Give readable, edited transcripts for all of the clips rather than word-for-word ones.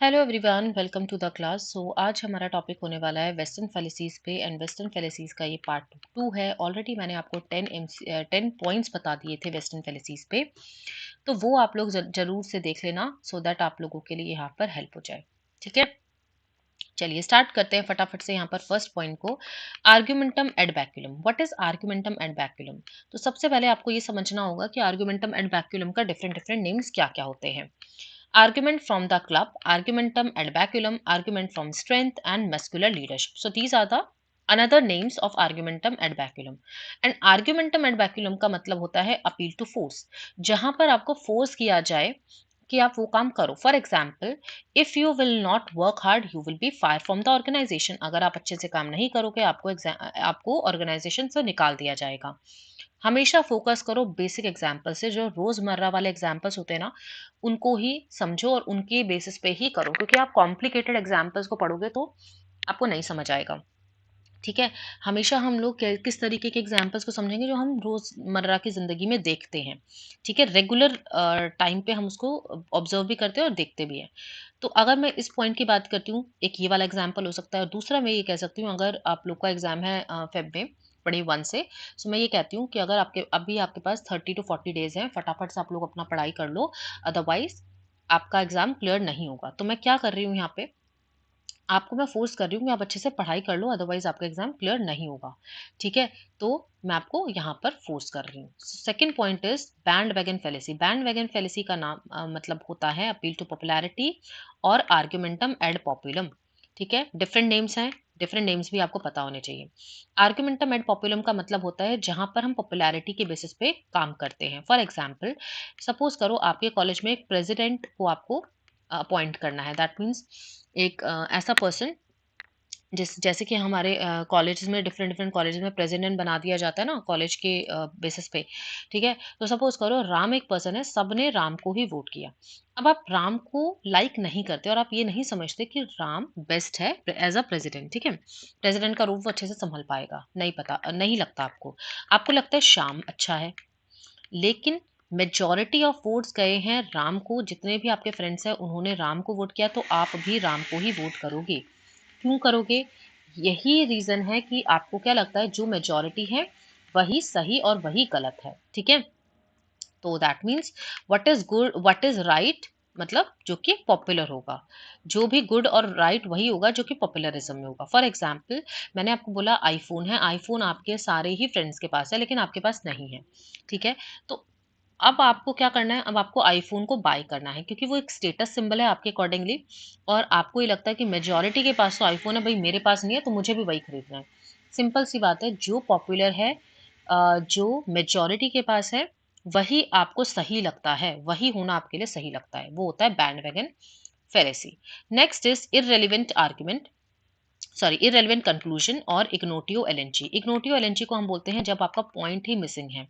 Hello everyone, welcome to the class. आज हमारा topic होने वाला है वेस्टर्न फेलिसीज पे एंड वेस्टर्न फेलिसीज का ये पार्ट 2 है। ऑलरेडी मैंने आपको 10 पॉइंट्स बता दिए थे वेस्टर्न फेलिसीज पे, तो वो आप लोग जरूर से देख लेना सो दैट आप लोगों के लिए यहाँ पर हेल्प हो जाए। ठीक है, चलिए स्टार्ट करते हैं फटाफट से यहाँ पर फर्स्ट पॉइंट को। Argumentum ad baculum. What is argumentum ad baculum? तो सबसे पहले आपको ये समझना होगा कि आर्ग्यूमेंटम एड बैक्यूलम का डिफरेंट डिफरेंट नेम्स क्या क्या होते हैं। Argument from the club, argumentum ad baculum, argument from strength, and muscular leadership. So these are the another names of argumentum ad baculum. And argumentum ad baculum का मतलब होता है appeal to force, जहां पर आपको फोर्स किया जाए कि आप वो काम करो। For example, if you will not work hard you will be fire from the organisation. अगर आप अच्छे से काम नहीं करोगे आपको ऑर्गेनाइजेशन से निकाल दिया जाएगा। हमेशा फोकस करो बेसिक एग्जाम्पल से, जो रोजमर्रा वाले एग्जाम्पल्स होते हैं ना उनको ही समझो और उनके बेसिस पे ही करो, क्योंकि आप कॉम्प्लिकेटेड एग्जाम्पल्स को पढ़ोगे तो आपको नहीं समझ आएगा। ठीक है, हमेशा हम लोग किस तरीके के एग्जाम्पल्स को समझेंगे जो हम रोजमर्रा की जिंदगी में देखते हैं। ठीक है, रेगुलर टाइम पे हम उसको ऑब्जर्व भी करते हैं और देखते भी हैं। तो अगर मैं इस पॉइंट की बात करती हूँ, एक ये वाला एग्जाम्पल हो सकता है, और दूसरा मैं ये कह सकती हूँ, अगर आप लोग का एग्जाम है फेब में पढ़ी 1 से, सो मैं ये कहती हूँ कि अगर आपके पास 30 to 40 डेज हैं, फटाफट से आप लोग अपना पढ़ाई कर लो, अदरवाइज आपका एग्जाम क्लियर नहीं होगा। तो मैं क्या कर रही हूँ यहाँ पे, आपको मैं फोर्स कर रही हूँ कि आप अच्छे से पढ़ाई कर लो, अदरवाइज आपका एग्जाम क्लियर नहीं होगा। ठीक है, तो मैं आपको यहाँ पर फोर्स कर रही हूँ। Second point is band wagon fallacy. Band wagon fallacy का नाम मतलब होता है अपील टू पॉपुलैरिटी और आर्ग्यूमेंटम एड पॉपुलम। ठीक है, डिफरेंट नेम्स हैं, डिफरेंट नेम्स भी आपको पता होने चाहिए। आर्ग्यूमेंटम एड पॉपुलम का मतलब होता है जहां पर हम पॉपुलैरिटी के बेसिस पे काम करते हैं। फॉर एग्जाम्पल, सपोज करो आपके कॉलेज में एक प्रेसिडेंट को आपको अपॉइंट करना है। दैट मीन्स एक ऐसा पर्सन, जैसे कि हमारे कॉलेजेस में डिफरेंट डिफरेंट कॉलेजेस में प्रेसिडेंट बना दिया जाता है ना कॉलेज के बेसिस पे। ठीक है, तो सपोज करो राम एक पर्सन है, सबने राम को ही वोट किया। अब आप राम को लाइक नहीं करते और आप ये नहीं समझते कि राम बेस्ट है एज अ प्रेसिडेंट। ठीक है, प्रेसिडेंट का रूप वो अच्छे से संभल पाएगा, नहीं पता, नहीं लगता आपको। आपको लगता है श्याम अच्छा है, लेकिन मेजॉरिटी ऑफ वोट्स गए हैं राम को। जितने भी आपके फ्रेंड्स हैं उन्होंने राम को वोट किया, तो आप भी राम को ही वोट करोगे। क्यों करोगे? यही रीजन है कि आपको क्या लगता है जो मेजॉरिटी है वही सही और वही गलत है। ठीक है, तो that means what is good, what is right, मतलब जो कि पॉपुलर होगा। जो भी गुड और राइट वही होगा जो कि पॉपुलरिज्म में होगा। फॉर एग्जाम्पल, मैंने आपको बोला आईफोन है, आईफोन आपके सारे ही फ्रेंड्स के पास है लेकिन आपके पास नहीं है। ठीक है, तो अब आपको क्या करना है, अब आपको आईफोन को बाय करना है क्योंकि वो एक स्टेटस सिंबल है आपके अकॉर्डिंगली, और आपको ये लगता है कि मेजॉरिटी के पास तो आईफोन है, भाई मेरे पास नहीं है तो मुझे भी वही खरीदना है। सिंपल सी बात है, जो पॉपुलर है, जो मेजॉरिटी के पास है, वही आपको सही लगता है, वही होना आपके लिए सही लगता है, वो होता है bandwagon fallacy. Next is irrelevant argument, sorry irrelevant conclusion और इग्नोटियो एलएनजी। इग्नोटियो एलएनजी को हम बोलते हैं जब आपका पॉइंट ही मिसिंग है।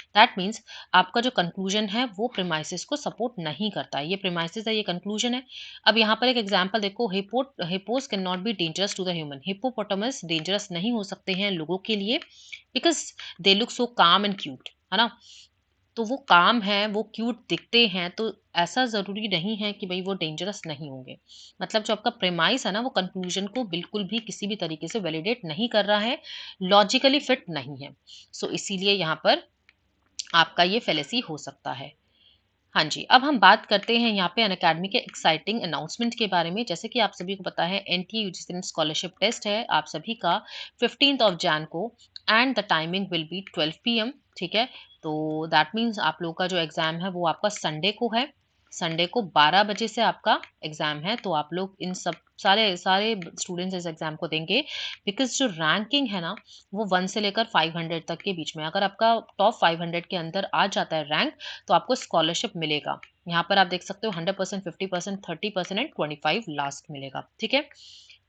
दैट मीन्स आपका जो कंक्लूजन है वो प्रीमाइसिस को सपोर्ट नहीं करता है। ये प्रीमाइसिस है, ये कंक्लूजन है। अब यहाँ पर एक एग्जांपल देखो, hippos can not be dangerous to the human. Hippopotamus dangerous नहीं हो सकते हैं लोगों के लिए, बिकॉज दे लुक सो काम एंड क्यूट, है ना। तो वो काम है, वो क्यूट दिखते हैं, तो ऐसा ज़रूरी नहीं है कि भई वो डेंजरस नहीं होंगे। मतलब जो आपका प्रेमाइस है ना, वो कंक्लूज़न को बिल्कुल भी किसी भी तरीके से वैलिडेट नहीं कर रहा है, लॉजिकली फिट नहीं है। सो इसीलिए यहाँ पर आपका ये फेलेसी हो सकता है। हाँ जी, अब हम बात करते हैं यहाँ पे अनअकैडमी के एक्साइटिंग अनाउंसमेंट के बारे में। जैसे कि आप सभी को पता है एनटीए यूजीसी स्कॉलरशिप टेस्ट है आप सभी का 15th ऑफ जैन को, and the timing will be 12 PM. ठीक है, तो दैट मीन्स आप लोग का जो एग्जाम है वो आपका संडे को है। संडे को 12 बजे से आपका एग्जाम है, तो आप लोग इन सब सारे सारे स्टूडेंट्स इस एग्जाम को देंगे। बिकॉज जो रैंकिंग है ना, वो 1 से लेकर 500 तक के बीच में, अगर आपका टॉप 500 के अंदर आ जाता है रैंक, तो आपको स्कॉलरशिप मिलेगा। यहाँ पर आप देख सकते हो 100%, 50%, 30% एंड 25 लास्ट मिलेगा। ठीक है,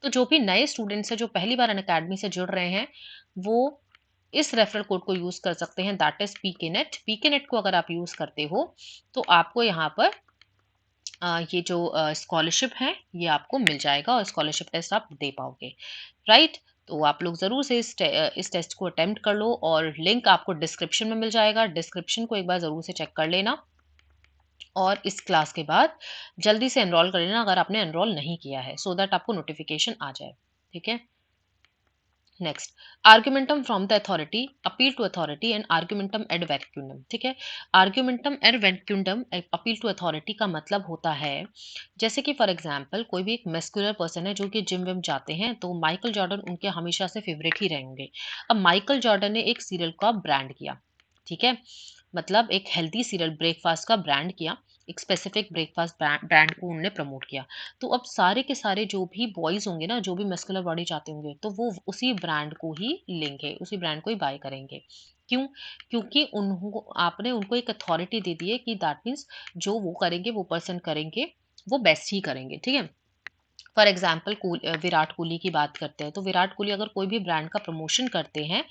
तो जो भी नए स्टूडेंट्स हैं जो पहली बार अनअकैडमी से जुड़ रहे हैं, वो इस रेफरल कोड को यूज कर सकते हैं, that is PK net. PK net को अगर आप यूज करते हो तो आपको यहाँ पर ये जो स्कॉलरशिप है ये आपको मिल जाएगा और स्कॉलरशिप टेस्ट आप दे पाओगे। राइट, तो आप लोग ज़रूर से इस टेस्ट को अटेम्प्ट कर लो, और लिंक आपको डिस्क्रिप्शन में मिल जाएगा। डिस्क्रिप्शन को एक बार ज़रूर से चेक कर लेना। और इस क्लास के बाद जल्दी से एनरोल कर लेना अगर आपने एनरोल नहीं किया है, सो दैट आपको नोटिफिकेशन आ जाए। ठीक है। Next, argumentum from the authority, appeal to authority and argumentum ad verecundiam. ठीक है। Argumentum ad verecundiam appeal to authority का मतलब होता है, जैसे कि फॉर एग्जांपल कोई भी एक मस्कुलर पर्सन है जो कि जिम विम जाते हैं, तो माइकल जॉर्डन उनके हमेशा से फेवरेट ही रहेंगे। अब माइकल जॉर्डन ने एक सीरियल का ब्रांड किया। ठीक है। मतलब एक हेल्दी सीरियल ब्रेकफास्ट का ब्रांड किया, एक स्पेसिफिक ब्रेकफास्ट ब्रांड को उन्होंने प्रमोट किया। तो अब सारे के सारे जो भी बॉयज होंगे ना, जो भी मस्कुलर बॉडी चाहते होंगे, तो वो उसी ब्रांड को ही लेंगे, उसी ब्रांड को ही बाय करेंगे। क्यों? क्योंकि उनको आपने उनको एक अथॉरिटी दे दी है कि दैट मीन्स जो वो करेंगे, वो पर्सन करेंगे, वो बेस्ट ही करेंगे। ठीक है। फॉर एग्जाम्पल विराट कोहली की बात करते हैं, तो विराट कोहली अगर कोई भी ब्रांड का प्रमोशन करते हैं,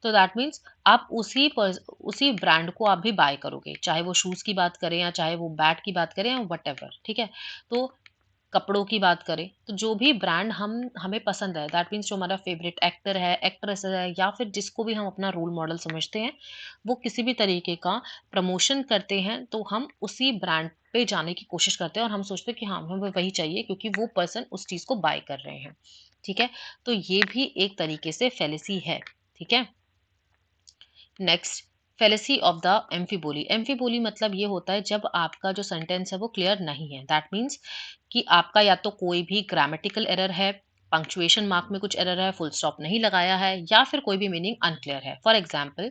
तो दैट मीन्स आप उसी ब्रांड को आप भी बाय करोगे, चाहे वो शूज की बात करें या चाहे वो बैट की बात करें या वट एवर। ठीक है। तो कपड़ों की बात करें, तो जो भी ब्रांड हमें पसंद है, दैट मीन्स जो हमारा फेवरेट एक्टर है, एक्ट्रेस है, या फिर जिसको भी हम अपना रोल मॉडल समझते हैं, वो किसी भी तरीके का प्रमोशन करते हैं, तो हम उसी ब्रांड पे जाने की कोशिश करते हैं और हम सोचते हैं कि हाँ, हमें वही चाहिए क्योंकि वो पर्सन उस चीज़ को बाय कर रहे हैं। ठीक है। तो ये भी एक तरीके से फेलिसी है। ठीक है। Next, fallacy of the amphiboly. Amphiboly मतलब ये होता है जब आपका जो सेंटेंस है वो क्लियर नहीं है, दैट मीन्स कि आपका या तो कोई भी ग्रामेटिकल एरर है, पंक्चुएशन मार्क में कुछ एरर है, फुल स्टॉप नहीं लगाया है, या फिर कोई भी मीनिंग अनक्लियर है। फॉर एग्जाम्पल,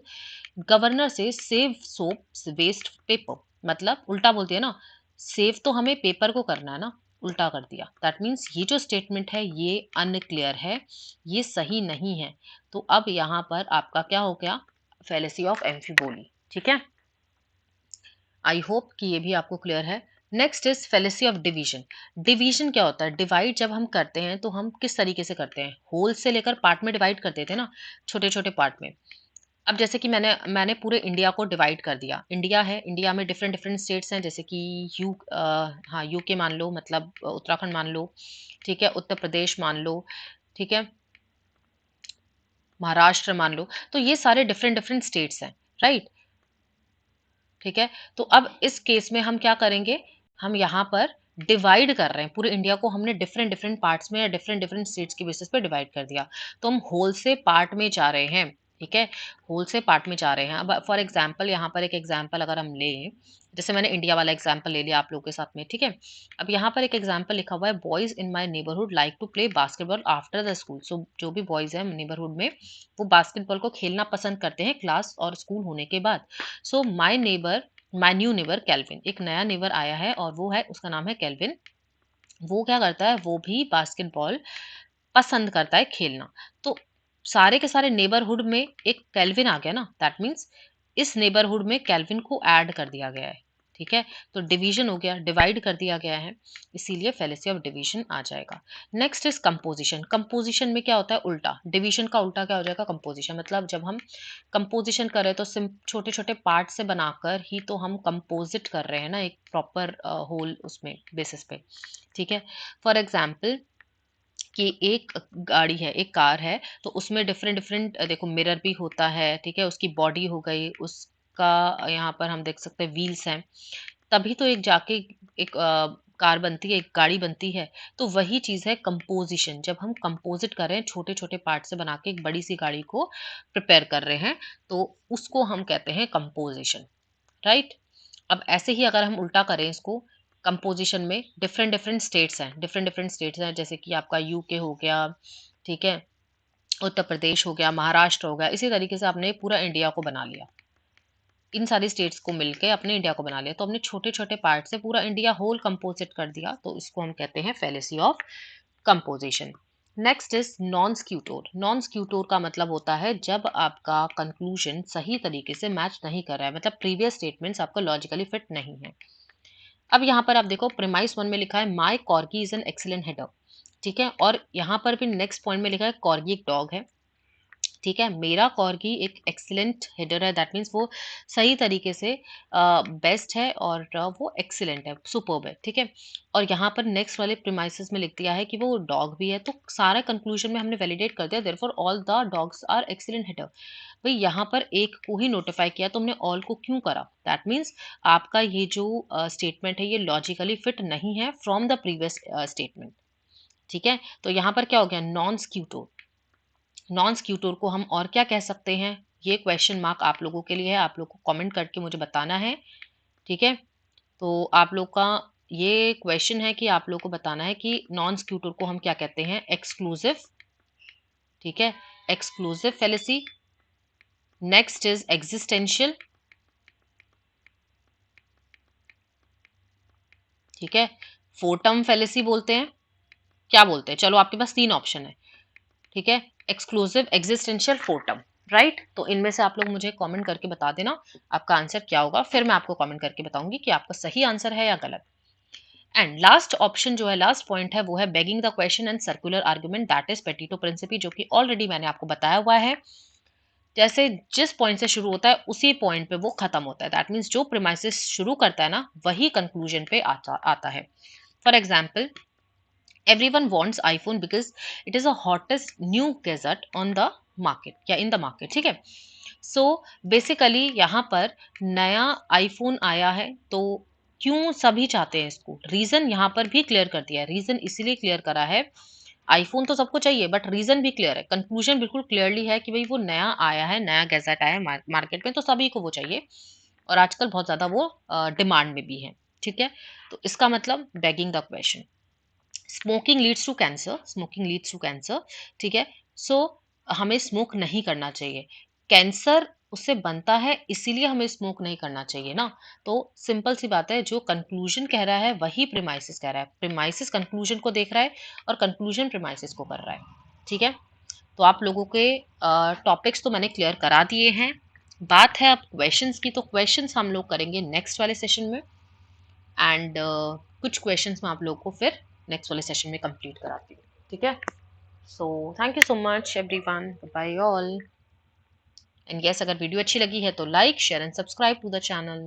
गवर्नर से सेव सोप वेस्ट पेपर, मतलब उल्टा बोल दिया ना, सेव तो हमें पेपर को करना है ना, उल्टा कर दिया। दैट मीन्स ये जो स्टेटमेंट है ये अनक्लियर है, ये सही नहीं है। तो अब यहाँ पर आपका क्या हो गया? Fallacy of amphiboly. ठीक है। आई होप कि ये भी आपको क्लियर है। Next is fallacy of division. Division क्या होता है? डिवाइड जब हम करते हैं तो हम किस तरीके से करते हैं? होल से लेकर पार्ट में डिवाइड करते थे ना, छोटे छोटे पार्ट में। अब जैसे कि मैंने पूरे इंडिया को डिवाइड कर दिया। इंडिया है, इंडिया में डिफरेंट डिफरेंट स्टेट्स हैं, जैसे कि हाँ, यूके मान लो, मतलब उत्तराखंड मान लो। ठीक है। उत्तर प्रदेश मान लो। ठीक है। महाराष्ट्र मान लो। तो ये सारे डिफरेंट डिफरेंट स्टेट्स हैं, राइट। ठीक है। तो अब इस केस में हम क्या करेंगे? हम यहाँ पर डिवाइड कर रहे हैं, पूरे इंडिया को हमने डिफरेंट डिफरेंट पार्ट्स में या डिफरेंट डिफरेंट स्टेट्स के बेसिस पे डिवाइड कर दिया। तो हम होल से पार्ट में जा रहे हैं। ठीक है। होल से पार्ट में जा रहे हैं। अब फॉर एग्जाम्पल, यहाँ पर एक एग्जाम्पल अगर हम लें, जैसे मैंने इंडिया वाला एग्जाम्पल ले लिया आप लोगों के साथ में। ठीक है। अब यहाँ पर एक एग्जाम्पल लिखा हुआ है, boys in my neighbourhood like to play basketball after the school. So जो भी बॉयज हैं नेबरहुड में, वो बास्केटबॉल को खेलना पसंद करते हैं क्लास और स्कूल होने के बाद। सो माई न्यू नेबर कैल्विन, एक नया नेबर आया है और वो है, उसका नाम है कैल्विन। वो क्या करता है? वो भी बास्केटबॉल पसंद करता है खेलना। तो सारे के सारे नेबरहुड में एक कैल्विन आ गया ना, दैट मीन्स इस नेबरहुड में कैल्विन को ऐड कर दिया गया है। ठीक है। तो डिवीजन हो गया, डिवाइड कर दिया गया है, इसीलिए फेलिसी ऑफ डिवीजन आ जाएगा। Next is composition. कंपोजिशन में क्या होता है? उल्टा। डिवीजन का उल्टा क्या हो जाएगा? कंपोजिशन। मतलब जब हम कंपोजिशन कर रहे हैं तो छोटे छोटे पार्ट से बनाकर ही तो हम कंपोजिट कर रहे हैं ना, एक प्रॉपर होल उसमें बेसिस पे। ठीक है। फॉर एग्जाम्पल, कि एक गाड़ी है, एक कार है, तो उसमें डिफरेंट डिफरेंट देखो मिरर भी होता है। ठीक है। उसकी बॉडी हो गई, उसका यहाँ पर हम देख सकते हैं व्हील्स हैं, तभी तो एक जाके एक कार बनती है, एक गाड़ी बनती है। तो वही चीज़ है कंपोजिशन। जब हम कंपोजिट कर रहे हैं, छोटे छोटे पार्ट से बना के एक बड़ी सी गाड़ी को प्रिपेयर कर रहे हैं, तो उसको हम कहते हैं कंपोजिशन, राइट। अब ऐसे ही अगर हम उल्टा करें इसको, कंपोजिशन में डिफरेंट डिफरेंट स्टेट्स हैं, डिफरेंट डिफरेंट स्टेट्स हैं, जैसे कि आपका यूके हो गया। ठीक है। उत्तर प्रदेश हो गया, महाराष्ट्र हो गया, इसी तरीके से आपने पूरा इंडिया को बना लिया। इन सारी स्टेट्स को मिलके अपने इंडिया को बना लिया, तो हमने छोटे छोटे पार्ट से पूरा इंडिया होल कंपोजिट कर दिया, तो इसको हम कहते हैं fallacy of composition. Next is non sequitur. Non sequitur का मतलब होता है जब आपका कंक्लूजन सही तरीके से मैच नहीं कर रहा है, मतलब प्रीवियस स्टेटमेंट्स आपका लॉजिकली फिट नहीं है। अब यहाँ पर आप देखो, प्रीमाइस 1 में लिखा है my corgi is an excellent header. ठीक है। और यहाँ पर भी नेक्स्ट पॉइंट में लिखा है कॉर्गी एक डॉग है। ठीक है। मेरा कॉर्गी एक एक्सीलेंट हेडर है, दैट मीन्स वो सही तरीके से बेस्ट है और वो एक्सीलेंट है, सुपर्ब है। ठीक है। और यहाँ पर नेक्स्ट वाले प्रीमाइसेस में लिख दिया है कि वो डॉग भी है, तो सारा कंक्लूजन में हमने वैलिडेट कर दिया, therefore all the dogs are excellent header. भाई यहाँ पर एक को ही नोटिफाई किया, तुमने ऑल को क्यों करा? दैट मीन्स आपका ये जो स्टेटमेंट है ये लॉजिकली फिट नहीं है फ्रॉम द प्रीवियस स्टेटमेंट। ठीक है, तो यहाँ पर क्या हो गया? Non sequitur. नॉन स्क्यूटोर को हम और क्या कह सकते हैं? ये क्वेश्चन मार्क आप लोगों के लिए है, आप लोग को कमेंट करके मुझे बताना है। ठीक है, तो आप लोग का ये क्वेश्चन है कि आप लोग को बताना है कि नॉन स्क्यूटोर को हम क्या कहते हैं? एक्सक्लूसिव। ठीक है, exclusive fallacy. Next is existential. ठीक है, फोर्टम फेलिसी बोलते हैं। क्या बोलते हैं? चलो आपके पास तीन ऑप्शन है। ठीक है, एक्सक्लूसिव, एग्जिस्टेंशियल, फोर्टम। राइट, तो इनमें से आप लोग मुझे कमेंट करके बता देना आपका आंसर क्या होगा, फिर मैं आपको कमेंट करके बताऊंगी कि आपका सही आंसर है या गलत। एंड लास्ट ऑप्शन जो है, लास्ट पॉइंट है, वो है begging the question and circular argument, that is petitio principii, जो कि ऑलरेडी मैंने आपको बताया हुआ है। जैसे जिस पॉइंट से शुरू होता है उसी पॉइंट पे वो खत्म होता है। दैट मीन्स जो प्रिमाइसिस शुरू करता है ना, वही कंक्लूजन पे आता है। For example, everyone wants iPhone because it is a hottest new gadget on the market या in the market। ठीक है, सो बेसिकली यहाँ पर नया आईफोन आया है तो क्यों सभी चाहते हैं इसको? रीजन यहाँ पर भी क्लियर कर दिया है। रीजन इसीलिए क्लियर करा है, आईफोन तो सबको चाहिए बट रीजन भी क्लियर है, कंक्लूजन बिल्कुल क्लियरली है कि भाई वो नया आया है, नया गैजेट आया है मार्केट में, तो सभी को वो चाहिए और आजकल बहुत ज्यादा वो डिमांड में भी है। ठीक है, तो इसका मतलब begging the question. Smoking leads to cancer, smoking leads to cancer. ठीक है, सो हमें स्मोक नहीं करना चाहिए, कैंसर उससे बनता है, इसीलिए हमें स्मोक नहीं करना चाहिए ना। तो सिंपल सी बात है, जो कंक्लूजन कह रहा है वही प्रिमाइसिस कह रहा है। प्रिमाइसिस कंक्लूजन को देख रहा है और कंक्लूजन प्रिमाइसिस को कर रहा है। ठीक है, तो आप लोगों के टॉपिक्स तो मैंने क्लियर करा दिए हैं। बात है अब क्वेश्चंस की, तो क्वेश्चंस हम लोग करेंगे नेक्स्ट वाले सेशन में। एंड कुछ क्वेश्चंस मैं आप लोग को फिर नेक्स्ट वाले सेशन में कंप्लीट कराती हूँ। ठीक है, so thank you so much everyone, bye all. And yes, अगर वीडियो अच्छी लगी है तो like, share and subscribe to the channel.